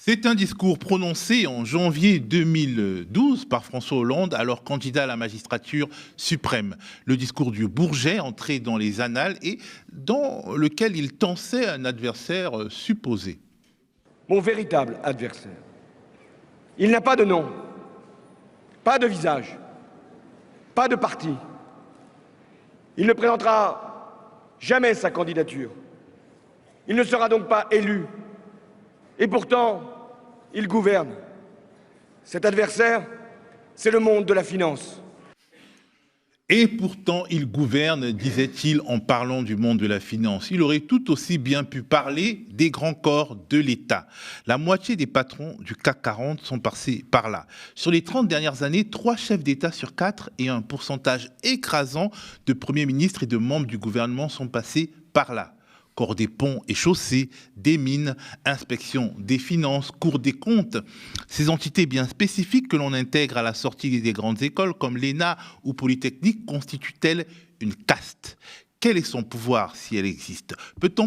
C'est un discours prononcé en janvier 2012 par François Hollande, alors candidat à la magistrature suprême. Le discours du Bourget, entré dans les annales et dans lequel il tensait un adversaire supposé. Mon véritable adversaire. Il n'a pas de nom, pas de visage, pas de parti. Il ne présentera jamais sa candidature. Il ne sera donc pas élu. Et pourtant, il gouverne. Cet adversaire, c'est le monde de la finance. Et pourtant, il gouverne, disait-il en parlant du monde de la finance. Il aurait tout aussi bien pu parler des grands corps de l'État. La moitié des patrons du CAC 40 sont passés par là. Sur les 30 dernières années, 3 chefs d'État sur 4 et un pourcentage écrasant de premiers ministres et de membres du gouvernement sont passés par là. Corps des ponts et chaussées, des mines, inspection des finances, cour des comptes. Ces entités bien spécifiques que l'on intègre à la sortie des grandes écoles comme l'ENA ou Polytechnique constituent-elles une caste ? Quel est son pouvoir si elle existe ? Peut-on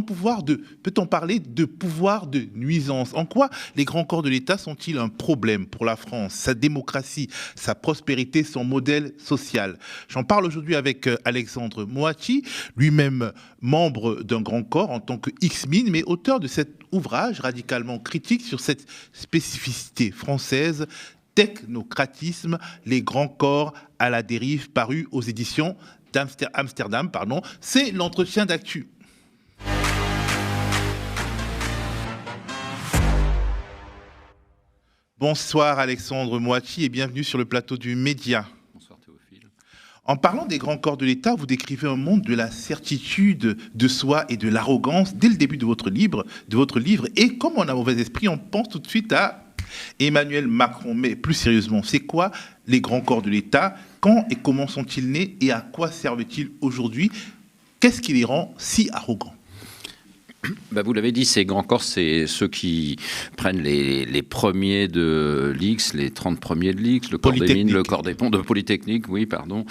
parler de pouvoir de nuisance ? En quoi les grands corps de l'État sont-ils un problème pour la France, sa démocratie, sa prospérité, son modèle social ? J'en parle aujourd'hui avec Alexandre Moati, lui-même membre d'un grand corps en tant que X-Mine, mais auteur de cet ouvrage radicalement critique sur cette spécificité française, Technocratisme, les grands corps à la dérive, paru aux éditions Amsterdam, c'est l'entretien d'actu. Bonsoir Alexandre Moati et bienvenue sur le plateau du Média. Bonsoir Théophile. En parlant des grands corps de l'État, vous décrivez un monde de la certitude de soi et de l'arrogance dès le début de votre livre. Et comme on a mauvais esprit, on pense tout de suite à Emmanuel Macron. Mais plus sérieusement, c'est quoi les grands corps de l'État ? Quand et comment sont-ils nés et à quoi servent-ils aujourd'hui ? Qu'est-ce qui les rend si arrogants ? Vous l'avez dit, ces grands corps, c'est ceux qui prennent les premiers de l'X, les 30 premiers de l'X, le corps des mines, le corps des ponts, de Polytechnique, oui, pardon,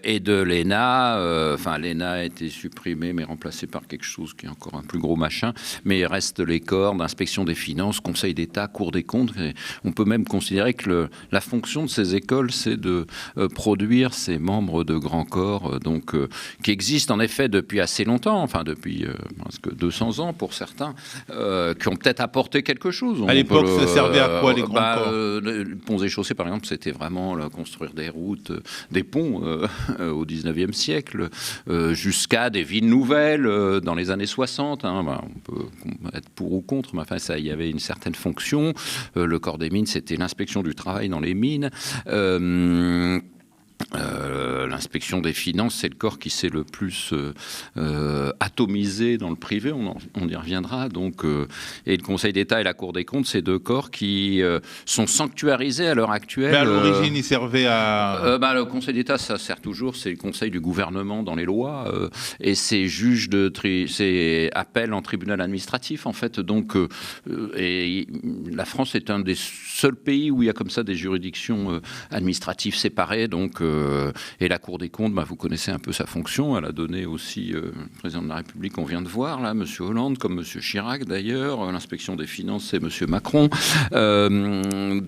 et de l'ENA. L'ENA a été supprimée, mais remplacée par quelque chose qui est encore un plus gros machin. Mais il reste les corps d'inspection des finances, Conseil d'État, Cour des comptes. Et on peut même considérer que la fonction de ces écoles, c'est de produire ces membres de grands corps, qui existent en effet depuis assez longtemps, depuis presque 200 ans pour certains, qui ont peut-être apporté quelque chose. À l'époque, ça servait à quoi les grands corps ? Les ponts et chaussées, par exemple, c'était vraiment construire des routes, des ponts au 19e siècle, jusqu'à des villes nouvelles dans les années 60. On peut être pour ou contre, mais il y avait une certaine fonction. Le corps des mines, c'était l'inspection du travail dans les mines. L'inspection des finances, c'est le corps qui s'est le plus atomisé dans le privé, on y reviendra. Et le Conseil d'État et la Cour des comptes, c'est deux corps qui sont sanctuarisés à l'heure actuelle. Mais à l'origine, ils servaient à... Le Conseil d'État, ça sert toujours, c'est le Conseil du gouvernement dans les lois, et c'est juge c'est appel en tribunal administratif, en fait. Et la France est un des seuls pays où il y a comme ça des juridictions administratives séparées, et la Cour des comptes, vous connaissez un peu sa fonction. Elle a donné aussi le président de la République, on vient de voir, là, M. Hollande, comme M. Chirac d'ailleurs. L'inspection des finances, c'est M. Macron. M.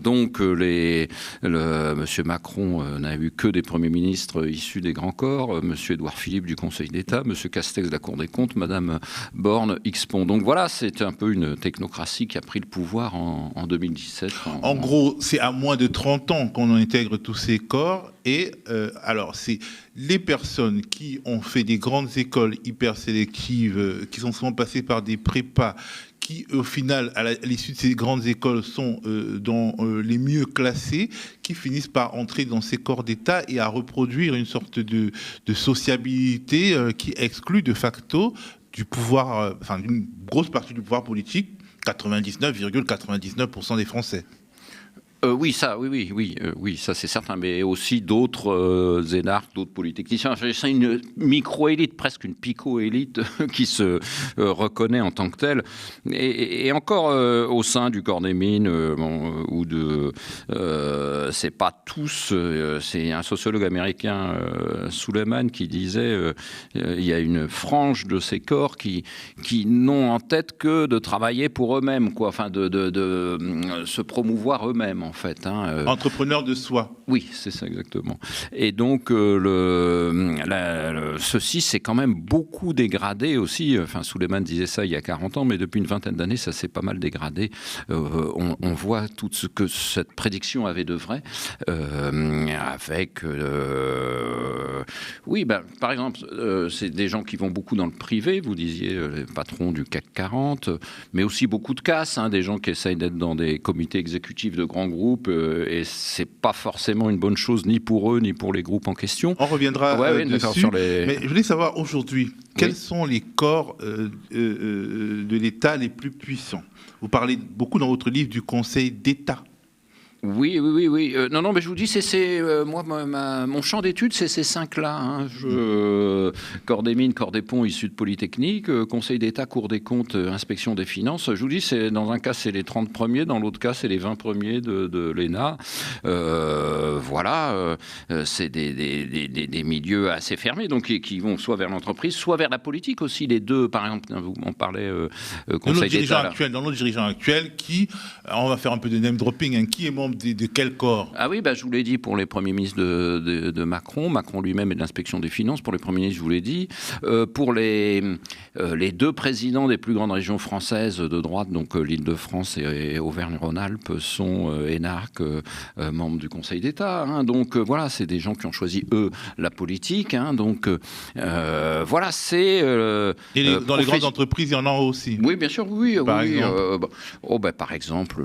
Macron n'a eu que des premiers ministres issus des grands corps. M. Édouard Philippe du Conseil d'État, M. Castex de la Cour des comptes, Mme Borne, X-Pont. Donc voilà, c'est un peu une technocratie qui a pris le pouvoir en 2017. En gros, c'est à moins de 30 ans qu'on intègre tous ces corps. Et alors, c'est les personnes qui ont fait des grandes écoles hyper sélectives, qui sont souvent passées par des prépas, qui au final, à l'issue de ces grandes écoles, sont dans les mieux classés, qui finissent par entrer dans ces corps d'État et à reproduire une sorte de sociabilité qui exclut de facto du pouvoir, d'une grosse partie du pouvoir politique, 99,99% des Français. Oui, ça c'est certain, mais aussi d'autres énarques, d'autres polytechniciens. C'est une micro-élite, presque une pico-élite qui se reconnaît en tant que telle. Et encore au sein du corps des mines, ou de... c'est pas tous... c'est un sociologue américain, Suleiman, qui disait il y a une frange de ces corps qui n'ont en tête que de travailler pour eux-mêmes, quoi, enfin de se promouvoir eux-mêmes, en fait. Entrepreneur de soi. Oui, c'est ça exactement. Et donc, ceci s'est quand même beaucoup dégradé aussi. Enfin, Suleiman disait ça il y a 40 ans, mais depuis une vingtaine d'années, ça s'est pas mal dégradé. On voit tout ce que cette prédiction avait de vrai, avec... oui, par exemple, c'est des gens qui vont beaucoup dans le privé, vous disiez, les patrons du CAC 40, mais aussi beaucoup de casses, des gens qui essayent d'être dans des comités exécutifs de grands groupes, et c'est pas forcément une bonne chose ni pour eux ni pour les groupes en question. On reviendra dessus, mais je voulais savoir aujourd'hui, quels sont les corps de l'État les plus puissants? Vous parlez beaucoup dans votre livre du Conseil d'État. Oui. Non, mais je vous dis, moi, mon champ d'études, c'est ces 5-là. Corps des mines, corps des ponts issus de Polytechnique, Conseil d'État, Cour des comptes, Inspection des finances. Je vous dis, dans un cas, c'est les 30 premiers, dans l'autre cas, c'est les 20 premiers de l'ENA. Voilà, c'est des milieux assez fermés, donc qui vont soit vers l'entreprise, soit vers la politique aussi. Les deux, par exemple, on parlait Conseil d'État. Dans notre dirigeant actuel, on va faire un peu de name dropping, qui est membre de quel corps? Ah oui, je vous l'ai dit pour les premiers ministres de Macron. Macron lui-même est de l'inspection des finances. Pour les premiers ministres, je vous l'ai dit. Pour les deux présidents des plus grandes régions françaises de droite, donc l'Île-de-France et Auvergne-Rhône-Alpes, sont énarques, membres du Conseil d'État. Donc voilà, c'est des gens qui ont choisi, eux, la politique. Donc voilà, c'est... et dans les grandes entreprises, il y en a aussi. Oui, bien sûr, oui. Par exemple par exemple,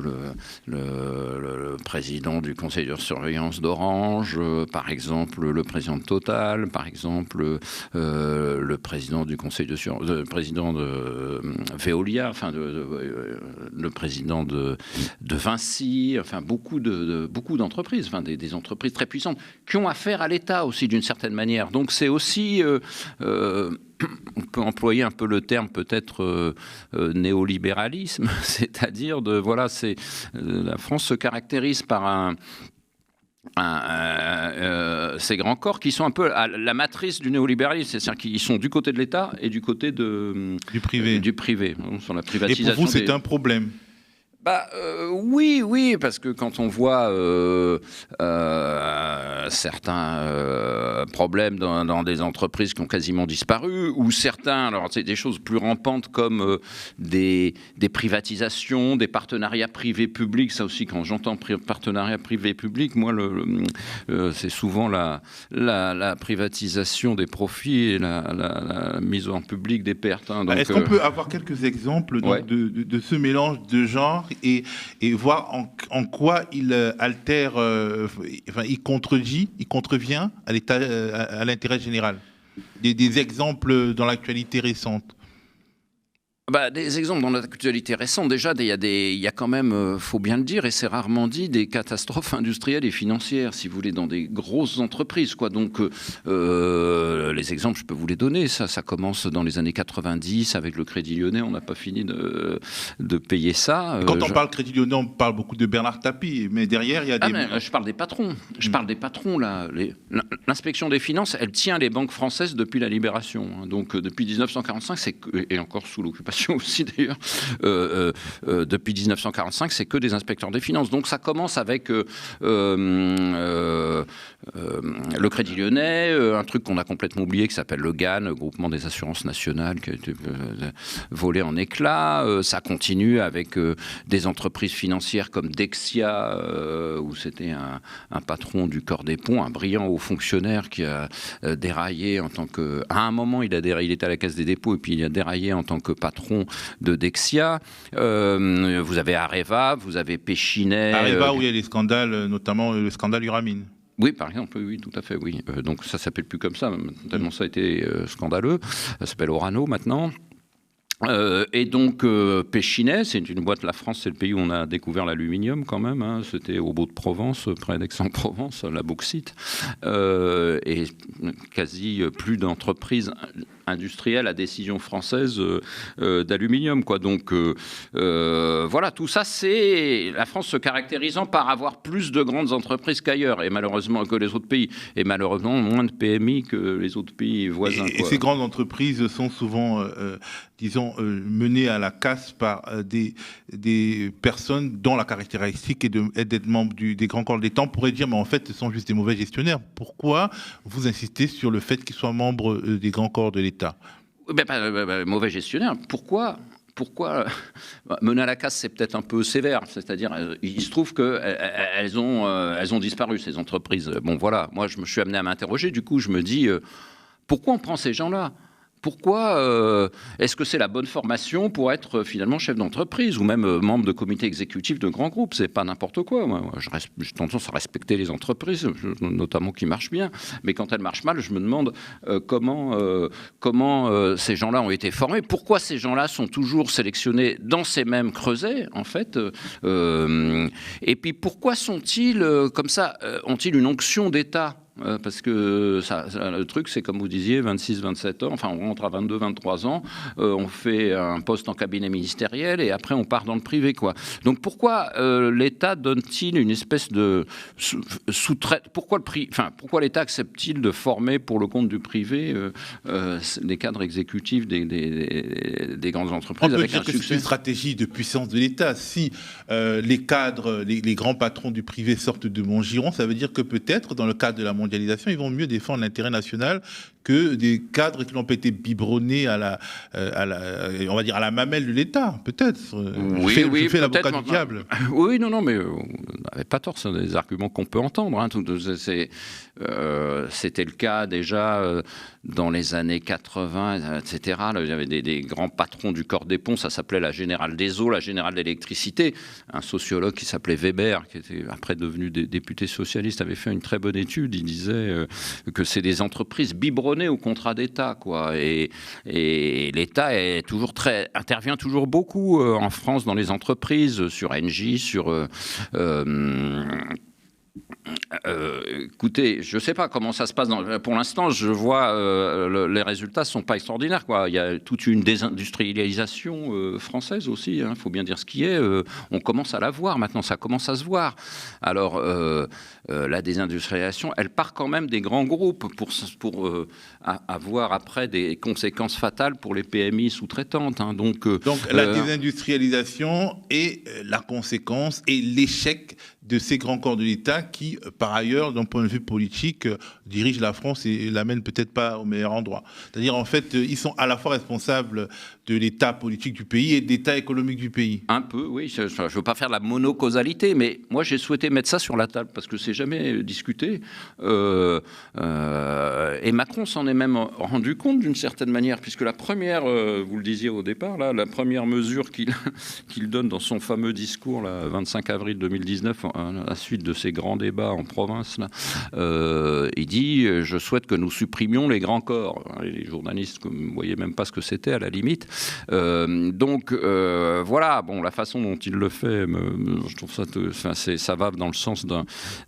le président du conseil de surveillance d'Orange, par exemple le président de Total, par exemple le président du conseil de président de Veolia, enfin le président de Vinci, enfin beaucoup d'entreprises, enfin des entreprises très puissantes qui ont affaire à l'État aussi d'une certaine manière. Donc c'est aussi on peut employer un peu le terme peut-être néolibéralisme, c'est-à-dire la France se caractérise par ces grands corps qui sont un peu la matrice du néolibéralisme, c'est-à-dire qu'ils sont du côté de l'État et du côté du privé, sur la privatisation. Et pour vous, c'est un problème? Oui, parce que quand on voit certains problèmes dans des entreprises qui ont quasiment disparu, ou certains, alors c'est des choses plus rampantes comme des privatisations, des partenariats privés-publics, ça aussi quand j'entends partenariat privé-public, moi c'est souvent la privatisation des profits et la mise en public des pertes. Donc, est-ce qu'on peut avoir quelques exemples de ce mélange de genres et voir en quoi il altère, il contrevient à l'État, à l'intérêt général. Des exemples dans l'actualité récente. Des exemples dans l'actualité récente, déjà, il y a quand même, faut bien le dire, et c'est rarement dit, des catastrophes industrielles et financières, si vous voulez, dans des grosses entreprises, quoi. Donc, les exemples, je peux vous les donner. Ça commence dans les années 90 avec le Crédit Lyonnais. On n'a pas fini de payer ça. Quand on parle Crédit Lyonnais, on parle beaucoup de Bernard Tapie, mais derrière, il y a des... je parle des patrons. Je parle des patrons, là. L'inspection des finances, elle tient les banques françaises depuis la Libération. Donc, depuis 1945, et encore sous l'occupation aussi d'ailleurs, depuis 1945, c'est que des inspecteurs des finances. Donc ça commence avec le Crédit Lyonnais, un truc qu'on a complètement oublié qui s'appelle le GAN, le Groupement des Assurances Nationales, qui a été volé en éclats. Ça continue avec des entreprises financières comme Dexia, où c'était un patron du corps des ponts, un brillant haut fonctionnaire qui a déraillé en tant que... À un moment, il était à la Caisse des dépôts et puis il a déraillé en tant que patron de Dexia. Vous avez Areva, vous avez Péchinet. Areva, où il y a les scandales, notamment le scandale Uramine. Oui, par exemple, oui, tout à fait, oui. Donc ça s'appelle plus comme ça, tellement ça a été scandaleux. Ça s'appelle Orano maintenant. Et donc Péchinet, c'est une boîte. La France, c'est le pays où on a découvert l'aluminium quand même. Hein. C'était au Beau-de-Provence, près d'Aix-en-Provence, la bauxite, et quasi plus d'entreprises industrielles à décision française d'aluminium, quoi. Donc voilà, tout ça, c'est la France se caractérisant par avoir plus de grandes entreprises qu'ailleurs, et malheureusement que les autres pays, et malheureusement moins de PMI que les autres pays voisins. Et ces grandes entreprises sont souvent, disons, menées à la casse par des personnes dont la caractéristique est d'être membre des grands corps de l'État. On pourrait dire, mais en fait, ce sont juste des mauvais gestionnaires. Pourquoi vous insistez sur le fait qu'ils soient membres des grands corps de l'État? Mauvais gestionnaire. Pourquoi mener à la casse, c'est peut-être un peu sévère. C'est-à-dire, il se trouve qu'elles ont disparu, ces entreprises. Bon, voilà. Moi, je me suis amené à m'interroger. Du coup, je me dis, pourquoi on prend ces gens-là ? Pourquoi est-ce que c'est la bonne formation pour être finalement chef d'entreprise ou même membre de comité exécutif de grands groupes? C'est pas n'importe quoi. Moi, j'ai tendance à respecter les entreprises, notamment qui marchent bien. Mais quand elles marchent mal, je me demande comment ces gens-là ont été formés. Pourquoi ces gens-là sont toujours sélectionnés dans ces mêmes creusets, en fait. Et puis pourquoi sont-ils comme ça? Ont-ils une onction d'État? Parce que le truc, c'est comme vous disiez, 26, 27 ans, enfin on rentre à 22, 23 ans, on fait un poste en cabinet ministériel et après on part dans le privé, quoi. Donc pourquoi l'État donne-t-il une espèce de sous-traite? Pourquoi l'État accepte-t-il de former pour le compte du privé des cadres exécutifs des grandes entreprises? On peut dire que c'est une stratégie de puissance de l'État. Si les cadres, les grands patrons du privé sortent de Montgiron, ça veut dire que peut-être, dans le cadre de la mondialisation, ils vont mieux défendre l'intérêt national que des cadres qui n'ont pas été biberonnés on va dire à la mamelle de l'État, peut-être. Je fais l'avocat du diable. Oui, non, mais on n'avait pas tort, c'est des arguments qu'on peut entendre. Hein. C'était le cas déjà dans les années 80, etc. Là, il y avait des grands patrons du corps des ponts, ça s'appelait la Générale des Eaux, la Générale d'électricité. Un sociologue qui s'appelait Weber, qui était après devenu député socialiste, avait fait une très bonne étude. Il disait que c'est des entreprises biberonnées au contrat d'État, quoi. Et l'État intervient toujours beaucoup en France dans les entreprises, sur Engie, sur écoutez, je ne sais pas comment ça se passe. Pour l'instant, je vois les résultats ne sont pas extraordinaires, quoi. Il y a toute une désindustrialisation française aussi. Il faut bien dire ce qui est. On commence à la voir maintenant. Ça commence à se voir. Alors, la désindustrialisation, elle part quand même des grands groupes pour avoir après des conséquences fatales pour les PMI sous-traitantes. Hein. Donc la désindustrialisation est la conséquence et l'échec de ces grands corps de l'État qui, par ailleurs, d'un point de vue politique, dirigent la France et l'amènent peut-être pas au meilleur endroit. C'est-à-dire, en fait, ils sont à la fois responsables de l'état politique du pays et de l'état économique du pays. Un peu, oui. Je ne veux pas faire de la monocausalité, mais moi, j'ai souhaité mettre ça sur la table parce que c'est jamais discuté. Et Macron s'en est même rendu compte d'une certaine manière, puisque la première, vous le disiez au départ, là, la première mesure qu'il donne dans son fameux discours, là, 25 avril 2019, à la suite de ces grands débats en province, là, il dit « Je souhaite que nous supprimions les grands corps ». Les journalistes ne voyaient même pas ce que c'était, à la limite. Donc, voilà, bon, la façon dont il le fait, je trouve ça va dans le sens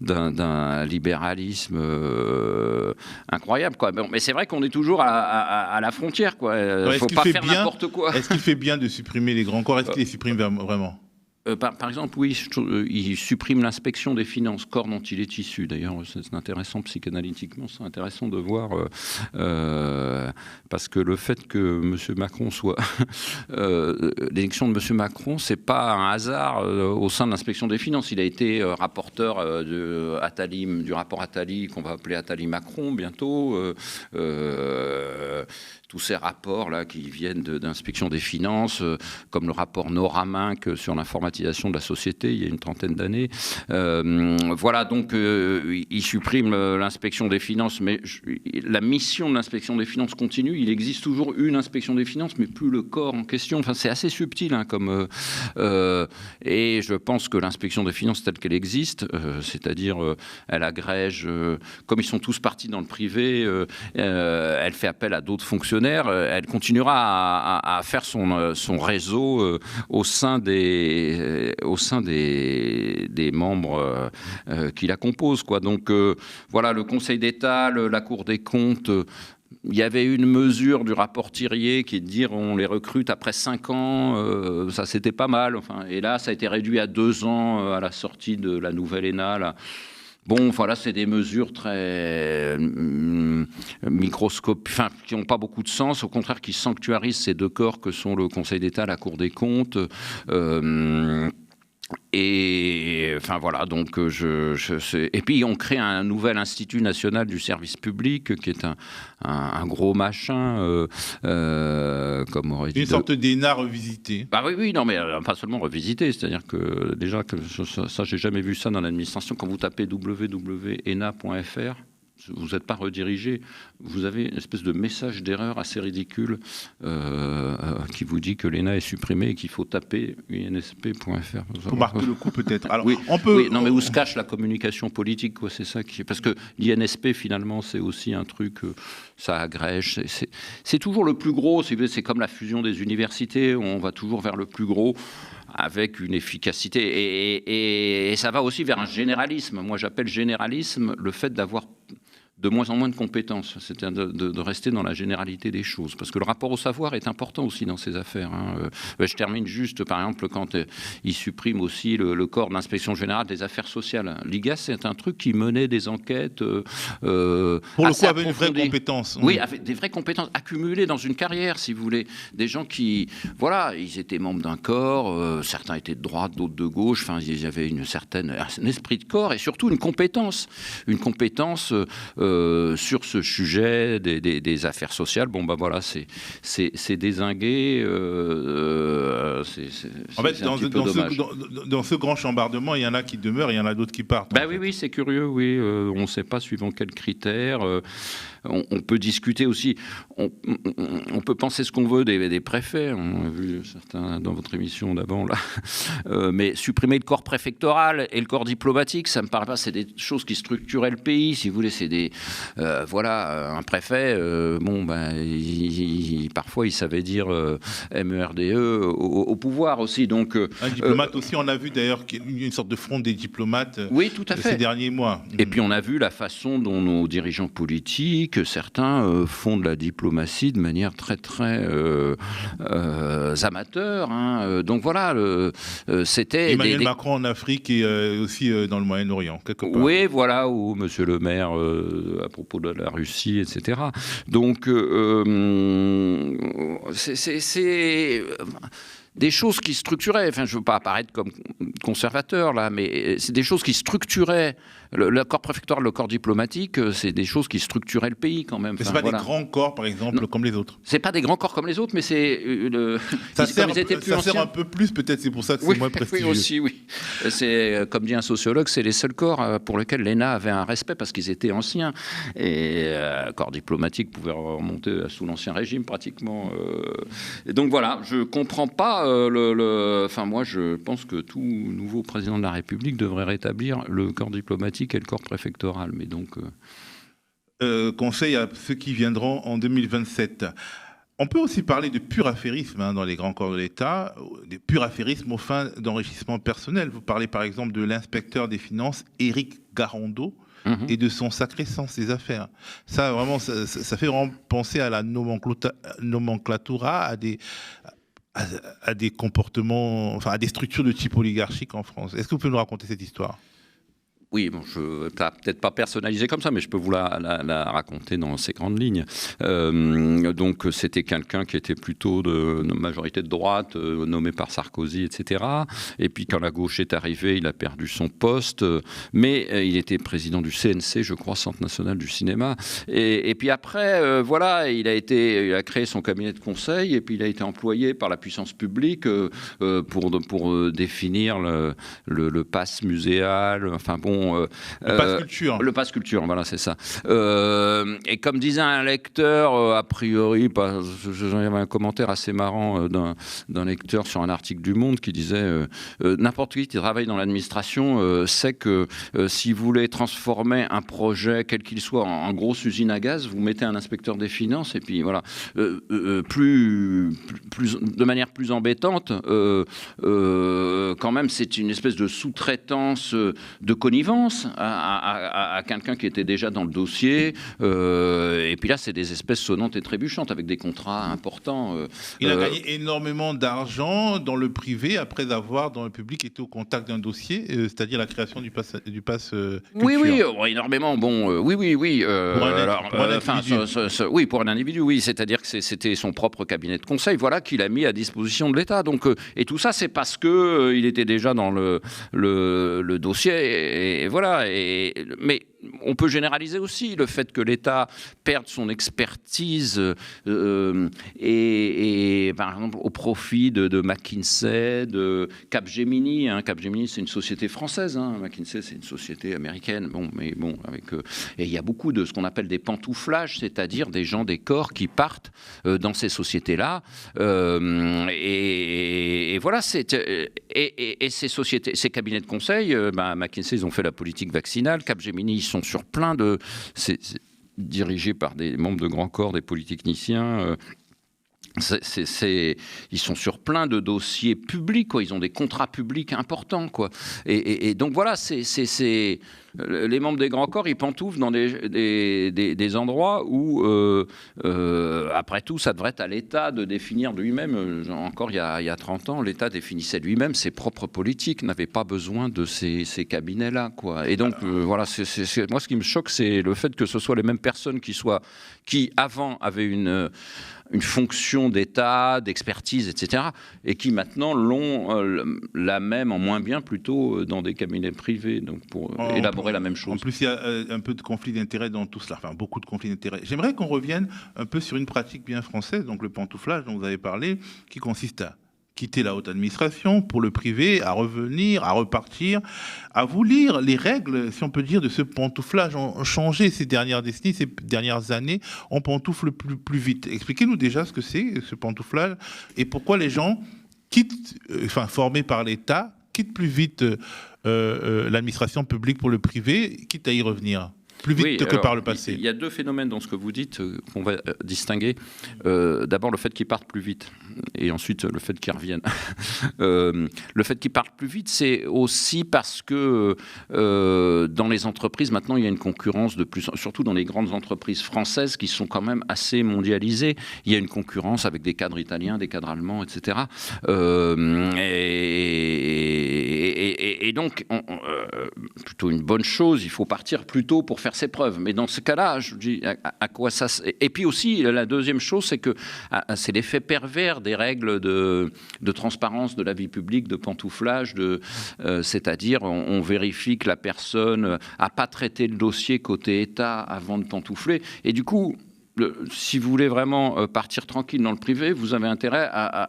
d'un libéralisme incroyable, quoi. Bon, mais c'est vrai qu'on est toujours à la frontière, quoi. Il ne faut pas faire n'importe quoi. Est-ce qu'il fait bien de supprimer les grands corps? Est-ce qu'il les supprime vraiment? Par exemple, oui, il supprime l'inspection des finances, corps dont il est issu. D'ailleurs, c'est intéressant psychanalytiquement, c'est intéressant de voir, parce que le fait que M. Macron soit... l'élection de M. Macron, c'est pas un hasard au sein de l'inspection des finances. Il a été rapporteur du rapport Attali, qu'on va appeler Attali-Macron bientôt. Tous ces rapports là qui viennent d'inspection des finances, comme le rapport Noraminck sur l'informatique démocratisation de la société il y a une trentaine d'années. Voilà, donc il supprime l'inspection des finances, mais la mission de l'inspection des finances continue. Il existe toujours une inspection des finances, mais plus le corps en question. Enfin, c'est assez subtil, hein, et je pense que l'inspection des finances telle qu'elle existe, c'est-à-dire elle agrège, comme ils sont tous partis dans le privé, elle fait appel à d'autres fonctionnaires, elle continuera à faire son réseau au sein des membres qui la composent, quoi. Donc voilà, le Conseil d'État, la Cour des comptes. Il y avait une mesure du rapport Thiriet qui est de dire on les recrute après 5 ans, ça c'était pas mal. Enfin, et là, ça a été réduit à 2 ans à la sortie de la nouvelle ENA. Là. Bon, voilà, c'est des mesures très microscopiques, enfin, qui n'ont pas beaucoup de sens, au contraire, qui sanctuarisent ces deux corps que sont le Conseil d'État, la Cour des comptes. Et enfin voilà, donc et puis on crée un nouvel Institut national du service public qui est un gros machin, comme aurait dit. Une sorte d'ENA revisité. Bah oui, non, mais pas seulement revisité, c'est-à-dire que déjà, ça j'ai jamais vu ça dans l'administration. Quand vous tapez www.ena.fr, vous n'êtes pas redirigé, vous avez une espèce de message d'erreur assez ridicule qui vous dit que l'ENA est supprimée et qu'il faut taper insp.fr. Pour marquer le coup peut-être. Alors, oui, non mais où se cache la communication politique, quoi, c'est ça parce que l'INSP finalement c'est aussi un truc, ça agrège, c'est toujours le plus gros, c'est comme la fusion des universités, on va toujours vers le plus gros, avec une efficacité. Et ça va aussi vers un généralisme. Moi, j'appelle généralisme le fait d'avoir de moins en moins de compétences, c'est-à-dire de rester dans la généralité des choses. Parce que le rapport au savoir est important aussi dans ces affaires. Hein. Je termine juste, par exemple, quand il supprime aussi le corps d'inspection générale des affaires sociales. L'IGAS, c'est un truc qui menait des enquêtes pour le coup, avec une vraie compétence. Oui, avec des vraies compétences accumulées dans une carrière, si vous voulez. Des gens qui, voilà, ils étaient membres d'un corps, certains étaient de droite, d'autres de gauche, enfin, il y avait un esprit de corps et surtout une compétence sur ce sujet des affaires sociales. Bon, ben voilà, c'est dézingué. En fait, dans ce grand chambardement, il y en a qui demeurent, il y en a d'autres qui partent. Ben oui, c'est curieux, oui. On ne sait pas suivant quels critères. On peut discuter aussi, on peut penser ce qu'on veut des préfets, on a vu certains dans votre émission d'avant, là. Mais supprimer le corps préfectoral et le corps diplomatique, ça me paraît pas, c'est des choses qui structuraient le pays, si vous voulez, c'est des... voilà, un préfet, parfois il savait dire MERDE au pouvoir aussi, donc... un diplomate aussi, on a vu d'ailleurs une sorte de front des diplomates oui, tout à fait. Ces derniers mois. Et puis on a vu la façon dont nos dirigeants politiques, certains font de la diplomatie de manière très très amateur. Hein. Donc voilà, c'était... Emmanuel Macron en Afrique et aussi dans le Moyen-Orient, quelque part. Oui, voilà, ou Monsieur le maire à propos de la Russie, etc. Donc c'est des choses qui structuraient, enfin je ne veux pas apparaître comme conservateur là, mais c'est des choses qui structuraient le corps préfectoral, le corps diplomatique, c'est des choses qui structuraient le pays quand même. Mais ce n'est pas des grands corps par exemple comme les autres. C'est pas des grands corps comme les autres, mais c'est ça sert un peu plus peut-être, c'est pour ça que c'est moins prestigieux. Oui aussi, oui. C'est comme dit un sociologue, c'est les seuls corps pour lesquels l'ENA avait un respect parce qu'ils étaient anciens et le corps diplomatique pouvait remonter sous l'Ancien Régime pratiquement. Et donc voilà, je comprends pas. Enfin, moi, je pense que tout nouveau président de la République devrait rétablir le corps diplomatique et le corps préfectoral. Mais donc, conseil à ceux qui viendront en 2027. On peut aussi parler de pur affairisme dans les grands corps de l'État, de pur affairisme aux fins d'enrichissement personnel. Vous parlez par exemple de l'inspecteur des finances, Éric Garondeau, et de son sacré sens des affaires. Ça, vraiment, ça fait vraiment penser à la nomenclatura, à des comportements, enfin à des structures de type oligarchique en France. Est-ce que vous pouvez nous raconter cette histoire ? Oui, bon, je ne peut-être pas personnalisé comme ça, mais je peux vous la raconter dans ces grandes lignes. Donc, c'était quelqu'un qui était plutôt de majorité de droite, nommé par Sarkozy, etc. Et puis, quand la gauche est arrivée, il a perdu son poste, mais il était président du CNC, je crois, Centre national du cinéma. Et puis après, voilà, il a créé son cabinet de conseil, et puis il a été employé par la puissance publique pour définir le pass muséal, enfin bon. Le pass culture. Le pass culture, voilà, c'est ça. Et comme disait un lecteur, a priori, j'avais un commentaire assez marrant d'un lecteur sur un article du Monde qui disait n'importe qui travaille dans l'administration sait que si vous voulez transformer un projet, quel qu'il soit, en grosse usine à gaz, vous mettez un inspecteur des finances, et puis voilà. De manière plus embêtante, quand même, c'est une espèce de sous-traitance de connivence à quelqu'un qui était déjà dans le dossier. Et puis là, c'est des espèces sonnantes et trébuchantes avec des contrats importants. Il a gagné énormément d'argent dans le privé après avoir, dans le public, été au contact d'un dossier, c'est-à-dire la création du pass culture. Oui, énormément. Bon, oui. Oui, pour un individu, oui. C'est-à-dire que c'était son propre cabinet de conseil, voilà, qu'il a mis à disposition de l'État. Donc, et tout ça, c'est parce que il était déjà dans le dossier. Et voilà. Mais on peut généraliser aussi le fait que l'État perde son expertise et par exemple au profit de McKinsey, de Capgemini. Capgemini, c'est une société française. McKinsey, c'est une société américaine. Et il y a beaucoup de ce qu'on appelle des pantouflages, c'est-à-dire des gens des corps qui partent dans ces sociétés-là. Et voilà. Et ces sociétés, ces cabinets de conseil, McKinsey, ils ont fait la politique vaccinale. Capgemini, ils sont sur plein de... C'est dirigé par des membres de grands corps, des polytechniciens. Ils sont sur plein de dossiers publics, quoi. Ils ont des contrats publics importants, quoi. Et donc voilà, les membres des grands corps, ils pantouflent dans des endroits où, après tout, ça devrait être à l'État de définir lui-même. Encore il y a 30 ans, l'État définissait lui-même ses propres politiques, n'avait pas besoin de ces cabinets-là, quoi. Et donc, voilà, moi, ce qui me choque, c'est le fait que ce soit les mêmes personnes qui avant, avaient une fonction d'État, d'expertise, etc., et qui maintenant l'ont la même, en moins bien, plutôt dans des cabinets privés, donc pour élaborer la même chose. En plus, il y a un peu de conflit d'intérêts dans tout cela, enfin beaucoup de conflits d'intérêts. J'aimerais qu'on revienne un peu sur une pratique bien française, donc le pantouflage dont vous avez parlé, qui consiste à quitter la haute administration pour le privé, à revenir, à repartir. À vous lire, les règles, si on peut dire, de ce pantouflage ont changé ces dernières décennies, ces dernières années. On pantoufle plus vite. Expliquez-nous déjà ce que c'est, ce pantouflage, et pourquoi les gens formés par l'État, quittent plus vite l'administration publique pour le privé, quitte à y revenir. Plus vite que par le passé. Il y a deux phénomènes dans ce que vous dites qu'on va distinguer. D'abord, le fait qu'ils partent plus vite, et ensuite le fait qu'ils reviennent. Le fait qu'ils partent plus vite, c'est aussi parce que dans les entreprises, maintenant, il y a une concurrence surtout dans les grandes entreprises françaises qui sont quand même assez mondialisées. Il y a une concurrence avec des cadres italiens, des cadres allemands, etc. Et donc, plutôt une bonne chose, il faut partir plus tôt pour faire ses preuves. Mais dans ce cas-là, je dis à quoi ça... Et puis aussi, la deuxième chose, c'est que c'est l'effet pervers des règles de transparence de la vie publique, de pantouflage, c'est-à-dire on vérifie que la personne n'a pas traité le dossier côté État avant de pantoufler. Et du coup... si vous voulez vraiment partir tranquille dans le privé, vous avez intérêt à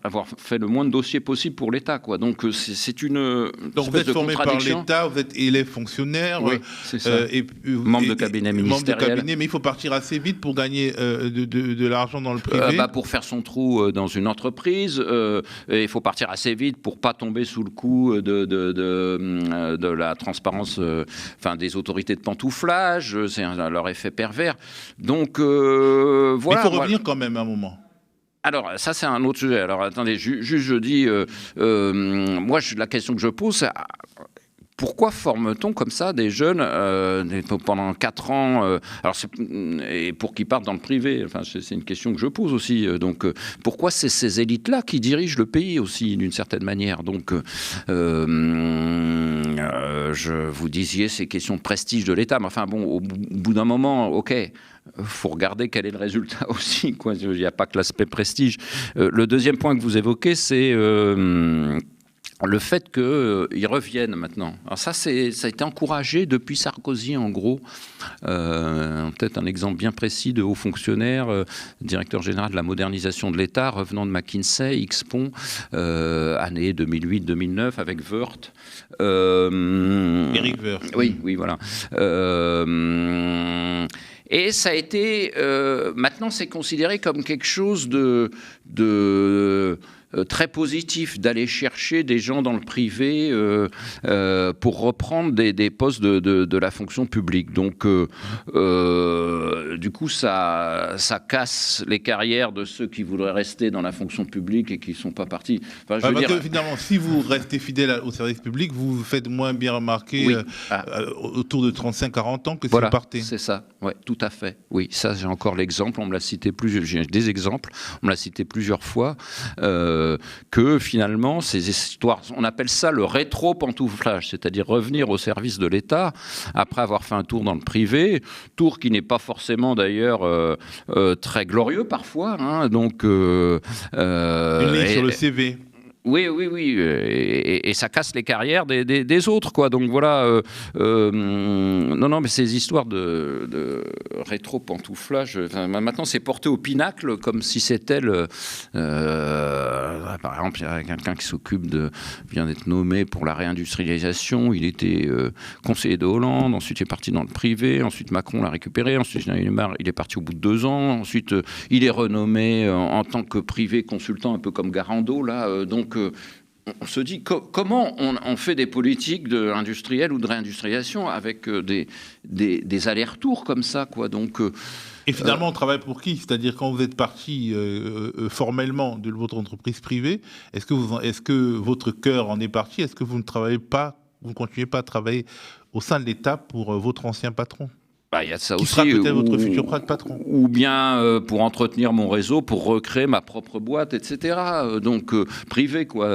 avoir fait le moins de dossiers possible pour l'État, quoi. Donc c'est une vous êtes formé par l'État, vous êtes élève fonctionnaire, oui, c'est ça. Membre de cabinet ministériel. Mais il faut partir assez vite pour gagner de l'argent dans le privé. Pour faire son trou dans une entreprise, il faut partir assez vite pour pas tomber sous le coup de la transparence, des autorités de pantouflage. C'est leur effet pervers. Donc voilà. Il faut revenir quand même à un moment. Alors, ça, c'est un autre sujet. Alors, attendez, je dis... moi, la question que je pose, c'est... Pourquoi forme-t-on comme ça des jeunes pendant 4 ans et pour qu'ils partent dans le privé? Enfin, c'est une question que je pose aussi. Donc, pourquoi c'est ces élites-là qui dirigent le pays aussi, d'une certaine manière? Donc, vous disiez ces questions de prestige de l'État. Mais enfin bon, au bout d'un moment, ok, faut regarder quel est le résultat aussi, quoi. Il n'y a pas que l'aspect prestige. Le deuxième point que vous évoquez, c'est le fait qu'ils reviennent maintenant. Alors ça a été encouragé depuis Sarkozy, en gros. Peut-être un exemple bien précis de haut fonctionnaire, directeur général de la modernisation de l'État, revenant de McKinsey, X-Pont, année 2008-2009, avec Woerth. Éric Woerth. Oui, voilà. Et ça a été... maintenant, c'est considéré comme quelque chose de très positif d'aller chercher des gens dans le privé pour reprendre des postes de la fonction publique. Donc, du coup, ça casse les carrières de ceux qui voudraient rester dans la fonction publique et qui ne sont pas partis. Enfin, parce que finalement, si vous restez fidèle au service public, vous vous faites moins bien remarquer autour de 35-40 ans que si vous partez. C'est ça, ouais, tout à fait. Oui, ça, j'ai encore l'exemple, on me l'a cité j'ai des exemples, on me l'a cité plusieurs fois. Que finalement, ces histoires, on appelle ça le rétro-pantouflage, c'est-à-dire revenir au service de l'État après avoir fait un tour dans le privé, tour qui n'est pas forcément d'ailleurs très glorieux parfois. Hein, donc, une ligne sur le CV. Oui, et ça casse les carrières des autres, quoi. Donc voilà, non, mais ces histoires de rétro-pantouflage, maintenant c'est porté au pinacle, comme si c'était par exemple, il y a quelqu'un qui vient d'être nommé pour la réindustrialisation, il était conseiller de Hollande, ensuite il est parti dans le privé, ensuite Macron l'a récupéré, ensuite il est parti au bout de 2 ans, ensuite il est renommé en tant que privé consultant, un peu comme Garando, là, donc on se dit comment on fait des politiques industrielles ou de réindustrialisation avec des allers-retours comme ça, quoi. Donc, et finalement, on travaille pour qui? C'est-à-dire, quand vous êtes parti formellement de votre entreprise privée, est-ce que votre cœur en est parti? Est-ce que vous ne continuez pas à travailler au sein de l'État pour votre ancien patron? Il y a ça qui aussi, sera peut-être votre futur patron. Ou bien pour entretenir mon réseau, pour recréer ma propre boîte, etc. Donc privé, quoi.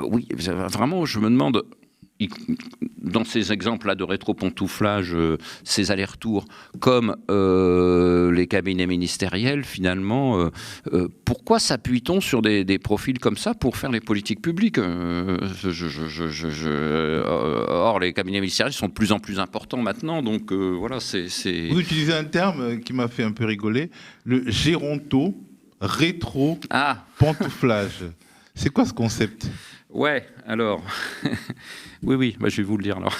Oui, vraiment, je me demande, dans ces exemples-là de rétro-pantouflage, ces allers-retours, comme les cabinets ministériels, finalement, pourquoi s'appuie-t-on sur des profils comme ça pour faire les politiques publiques? Or, les cabinets ministériels sont de plus en plus importants maintenant, donc voilà, c'est... Vous utilisez un terme qui m'a fait un peu rigoler, le géronto rétro-pantouflage. C'est quoi ce concept? Ouais, alors, oui, je vais vous le dire alors.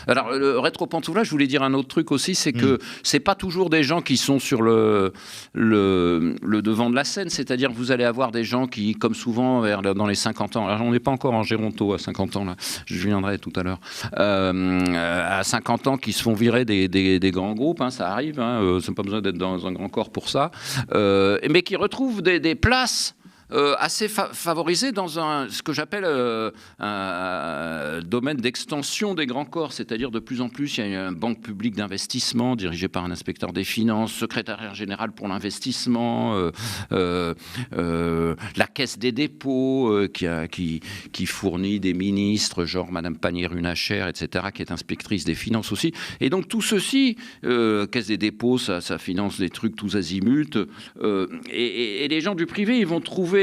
Alors, le rétro-pantouflage, je voulais dire un autre truc aussi, c'est que c'est pas toujours des gens qui sont sur le devant de la scène, c'est-à-dire vous allez avoir des gens qui, comme souvent, dans les 50 ans, alors on n'est pas encore en géronto à 50 ans, là, je viendrai tout à l'heure, à 50 ans qui se font virer des grands groupes, hein, ça arrive, hein, c'est pas besoin d'être dans un grand corps pour ça, mais qui retrouvent des places assez favorisé dans ce que j'appelle un domaine d'extension des grands corps, c'est-à-dire de plus en plus, il y a une banque publique d'investissement dirigée par un inspecteur des finances, secrétariat général pour l'investissement, la Caisse des dépôts qui fournit des ministres, genre Madame Pannier-Runacher, etc., qui est inspectrice des finances aussi. Et donc tout ceci, Caisse des dépôts, ça finance des trucs tous azimuts, et les gens du privé, ils vont trouver,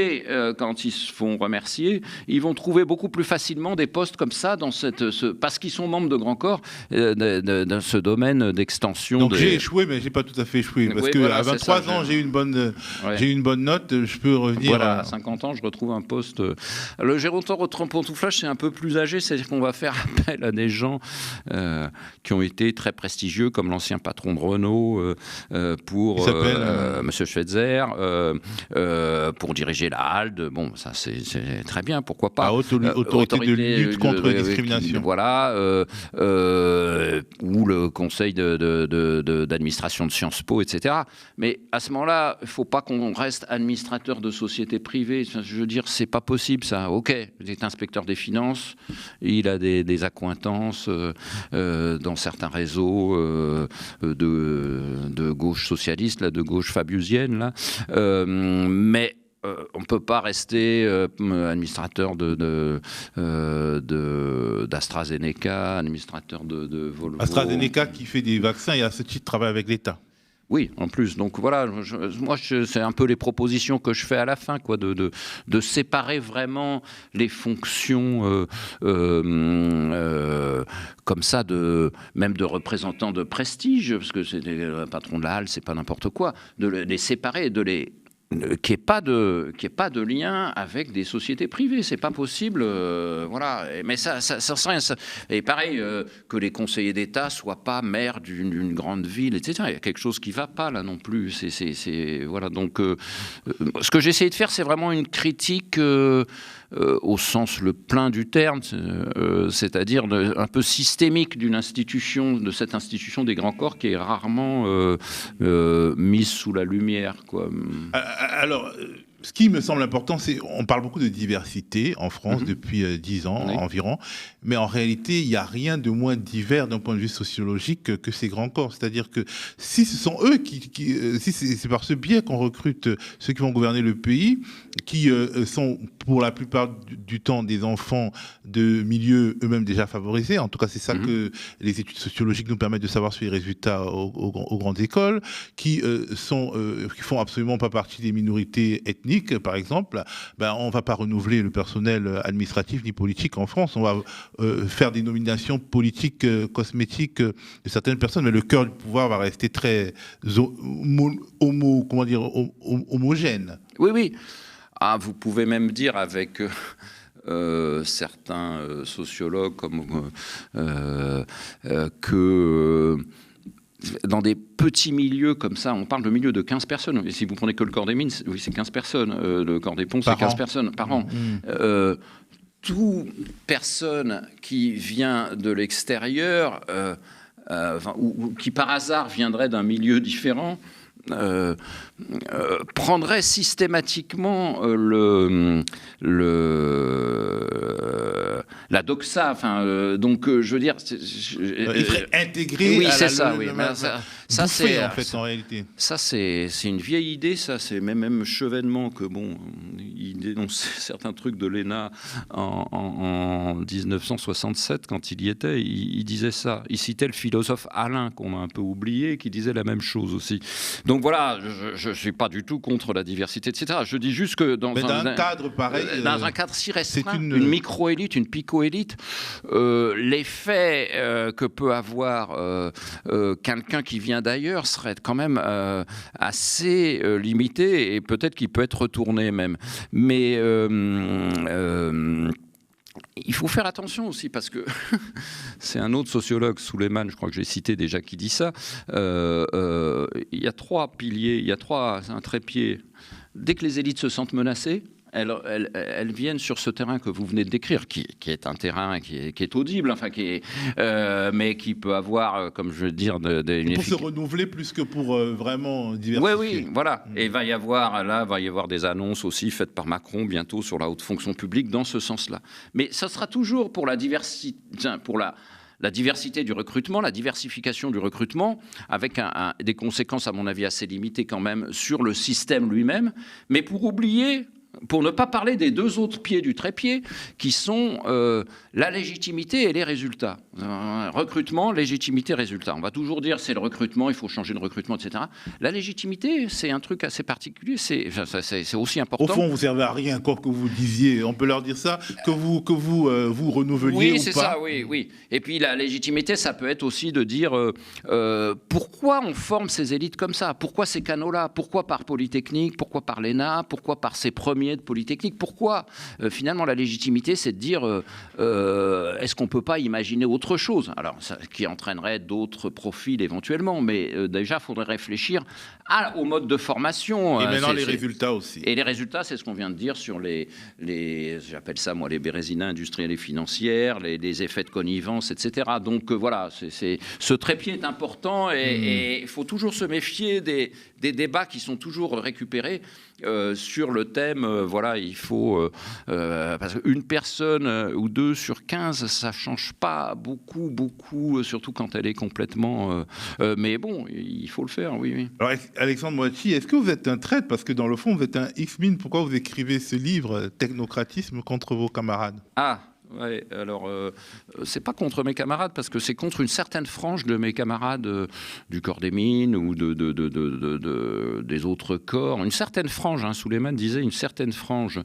quand ils se font remercier, ils vont trouver beaucoup plus facilement des postes comme ça parce qu'ils sont membres de grands corps dans ce domaine d'extension. Donc j'ai échoué, mais j'ai pas tout à fait échoué parce que à 23 ans j'ai eu une bonne note, je peux revenir. Voilà, à 50 ans je retrouve un poste. Le géronto rétro-pantouflage, c'est un peu plus âgé, c'est-à-dire qu'on va faire appel à des gens qui ont été très prestigieux, comme l'ancien patron de Renault pour Monsieur Schweitzer, pour diriger la HALD. Bon, ça c'est très bien, pourquoi pas. Autorité de lutte contre les discriminations. Voilà, ou le conseil d'administration de Sciences Po, etc. Mais à ce moment-là, il ne faut pas qu'on reste administrateur de sociétés privées. Je veux dire, c'est pas possible ça. Ok, il est inspecteur des finances, il a des accointances dans certains réseaux de gauche socialiste, là, de gauche fabiusienne, là. Mais on ne peut pas rester administrateur d'AstraZeneca, administrateur de Volvo. AstraZeneca qui fait des vaccins et à ce titre travaille avec l'État. Oui, en plus. Donc voilà, moi, c'est un peu les propositions que je fais à la fin, quoi, de séparer vraiment les fonctions comme ça, même de représentants de prestige, parce que c'est le patron de la halle, c'est pas n'importe quoi, de les séparer, qu'il n'y ait pas de lien avec des sociétés privées, c'est pas possible, voilà. Mais ça serait rien. Et pareil, que les conseillers d'État soient pas maires d'une grande ville, etc. Il y a quelque chose qui va pas là non plus. Voilà. Donc, ce que j'ai essayé de faire, c'est vraiment une critique au sens le plein du terme, c'est-à-dire un peu systémique de cette institution des grands corps qui est rarement mise sous la lumière, quoi. Alors, ce qui me semble important, c'est on parle beaucoup de diversité en France depuis 10 ans environ, mais en réalité, il n'y a rien de moins divers d'un point de vue sociologique que ces grands corps. C'est-à-dire que si ce sont eux si c'est par ce biais qu'on recrute ceux qui vont gouverner le pays, qui sont pour la plupart du temps des enfants de milieux eux-mêmes déjà favorisés. En tout cas, c'est ça que les études sociologiques nous permettent de savoir sur les résultats aux grandes écoles, qui font absolument pas partie des minorités ethniques, par exemple. On ne va pas renouveler le personnel administratif ni politique en France. On va faire des nominations politiques cosmétiques de certaines personnes, mais le cœur du pouvoir va rester très homogène. Oui, oui. Ah, vous pouvez même dire avec certains sociologues que dans des petits milieux comme ça, on parle de milieux de 15 personnes. Et si vous prenez que le corps des mines, oui, c'est 15 personnes. Le corps des ponts, c'est 15 personnes par an. Toute personne qui vient de l'extérieur, ou qui par hasard viendrait d'un milieu différent, prendrait systématiquement la doxa. Donc, je veux dire, il serait intégré. Oui, à c'est ça. Ça, c'est en fait en réalité. Ça, c'est une vieille idée. Ça, c'est même Chevènement que il dénonçait certains trucs de l'ENA en 1967 quand il y était. Il disait ça. Il citait le philosophe Alain qu'on a un peu oublié, qui disait la même chose aussi. Donc voilà, je ne suis pas du tout contre la diversité, etc. Je dis juste que dans un cadre pareil, dans un cadre si restreint, une micro-élite, une pico-élite, l'effet que peut avoir quelqu'un qui vient d'ailleurs serait quand même assez limité et peut-être qu'il peut être retourné même. Mais il faut faire attention aussi parce que c'est un autre sociologue, Suleiman, je crois que j'ai cité déjà, qui dit ça. Il y a 3 piliers, il y a un trépied. Dès que les élites se sentent menacées, elles viennent sur ce terrain que vous venez de décrire, qui est un terrain qui est audible, enfin mais qui peut avoir, comme je veux dire, pour se renouveler plus que pour vraiment diversifier. Oui, voilà. Et il va y avoir des annonces aussi faites par Macron bientôt sur la haute fonction publique dans ce sens-là. Mais ça sera toujours pour la diversité, la diversité du recrutement, la diversification du recrutement, avec des conséquences, à mon avis, assez limitées quand même sur le système lui-même, mais pour ne pas parler des 2 autres pieds du trépied, qui sont la légitimité et les résultats. Recrutement, légitimité, résultat. On va toujours dire c'est le recrutement, il faut changer de recrutement, etc. La légitimité, c'est un truc assez particulier, c'est aussi important. Au fond, vous ne servez à rien, quoi que vous disiez. On peut leur dire ça, que vous renouveliez ou pas. Oui, c'est ça, oui. Et puis la légitimité, ça peut être aussi de dire pourquoi on forme ces élites comme ça, pourquoi ces canaux-là, pourquoi par Polytechnique, pourquoi par l'ENA, pourquoi par ces premiers de Polytechnique, pourquoi finalement la légitimité, c'est de dire est-ce qu'on ne peut pas imaginer autre chose, alors ça, qui entraînerait d'autres profils éventuellement, mais déjà il faudrait réfléchir au mode de formation. Et maintenant les résultats aussi. Et les résultats, c'est ce qu'on vient de dire sur les j'appelle ça moi les bérésinats industrielles et financières, les effets de connivence, etc. Donc voilà, ce trépied est important et il faut toujours se méfier des débats qui sont toujours récupérés sur le thème voilà, il faut... parce qu'une personne ou 2 sur 15, ça change pas beaucoup, surtout quand elle est complètement... mais bon, il faut le faire, oui. Alors, Alexandre Moati, est-ce que vous êtes un traître? Parce que dans le fond, vous êtes un X-Min. Pourquoi vous écrivez ce livre, Technocratisme contre vos camarades? Ouais, alors c'est pas contre mes camarades, parce que c'est contre une certaine frange de mes camarades du corps des mines ou des autres corps. Une certaine frange, Souleymane disait une certaine frange.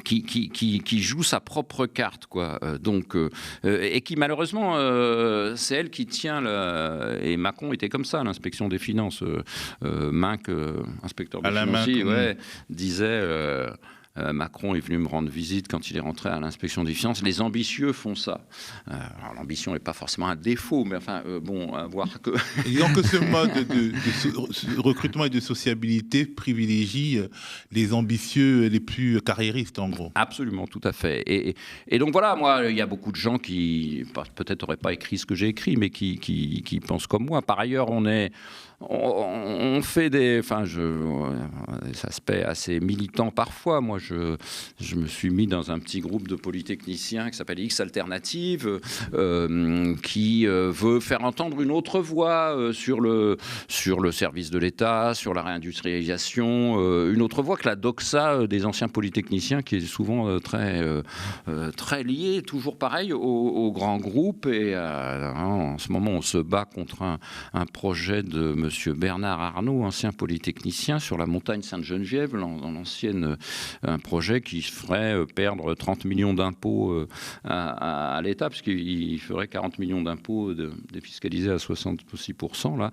Qui joue sa propre carte, quoi. Et qui malheureusement, c'est elle qui tient et Macron était comme ça, l'inspection des finances. Minc, inspecteur des finances, disait. Macron est venu me rendre visite quand il est rentré à l'inspection des finances. Les ambitieux font ça. Alors, l'ambition n'est pas forcément un défaut, mais enfin, à voir que... Et disons que ce mode de recrutement et de sociabilité privilégie les ambitieux les plus carriéristes, en gros. Absolument, tout à fait. Et donc voilà, moi, il y a beaucoup de gens qui, peut-être n'auraient pas écrit ce que j'ai écrit, mais qui pensent comme moi. Par ailleurs, on fait des... Enfin, ça se paie assez militant parfois. Moi, je me suis mis dans un petit groupe de polytechniciens qui s'appelle X Alternative, qui veut faire entendre une autre voix sur le service de l'État, sur la réindustrialisation, une autre voix que la doxa des anciens polytechniciens, qui est souvent très liée, toujours pareil, aux grands groupes. Et en ce moment, on se bat contre un projet de Monsieur Bernard Arnault, ancien polytechnicien, sur la montagne Sainte-Geneviève, dans l'ancienne, un projet qui ferait perdre 30 millions d'impôts à l'État, puisqu'il ferait 40 millions d'impôts défiscalisés à 66%. Là.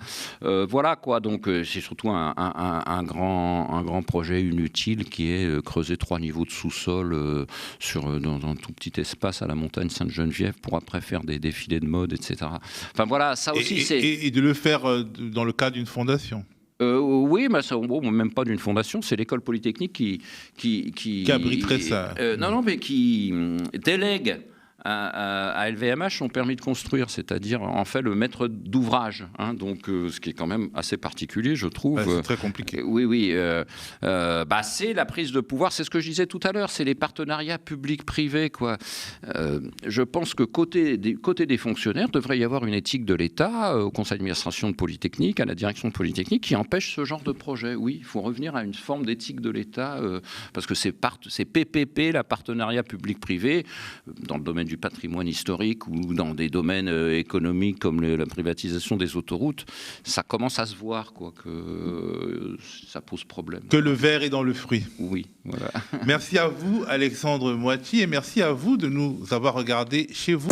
Voilà quoi, donc c'est surtout un grand projet inutile qui est creuser 3 niveaux de sous-sol dans un tout petit espace à la montagne Sainte-Geneviève pour après faire des défilés de mode, etc. Enfin voilà, ça aussi c'est... Et de le faire dans le cadre d'une fondation. Oui, mais ça, même pas d'une fondation, c'est l'école polytechnique qui abriterait ça. Mais qui délègue à LVMH son permis de construire, c'est-à-dire en fait le maître d'ouvrage, donc ce qui est quand même assez particulier, je trouve. C'est très compliqué. Oui. C'est la prise de pouvoir, c'est ce que je disais tout à l'heure, c'est les partenariats publics-privés, quoi. Je pense que côté des fonctionnaires, devrait y avoir une éthique de l'État, au conseil d'administration de Polytechnique, à la direction de Polytechnique, qui empêche ce genre de projet. Oui, il faut revenir à une forme d'éthique de l'État, parce que c'est PPP, la partenariat public-privé, dans le domaine du patrimoine historique ou dans des domaines économiques comme la privatisation des autoroutes, ça commence à se voir, quoi, que ça pose problème. Que le verre est dans le fruit. Oui, voilà. Merci à vous, Alexandre Moati, et merci à vous de nous avoir regardés chez vous.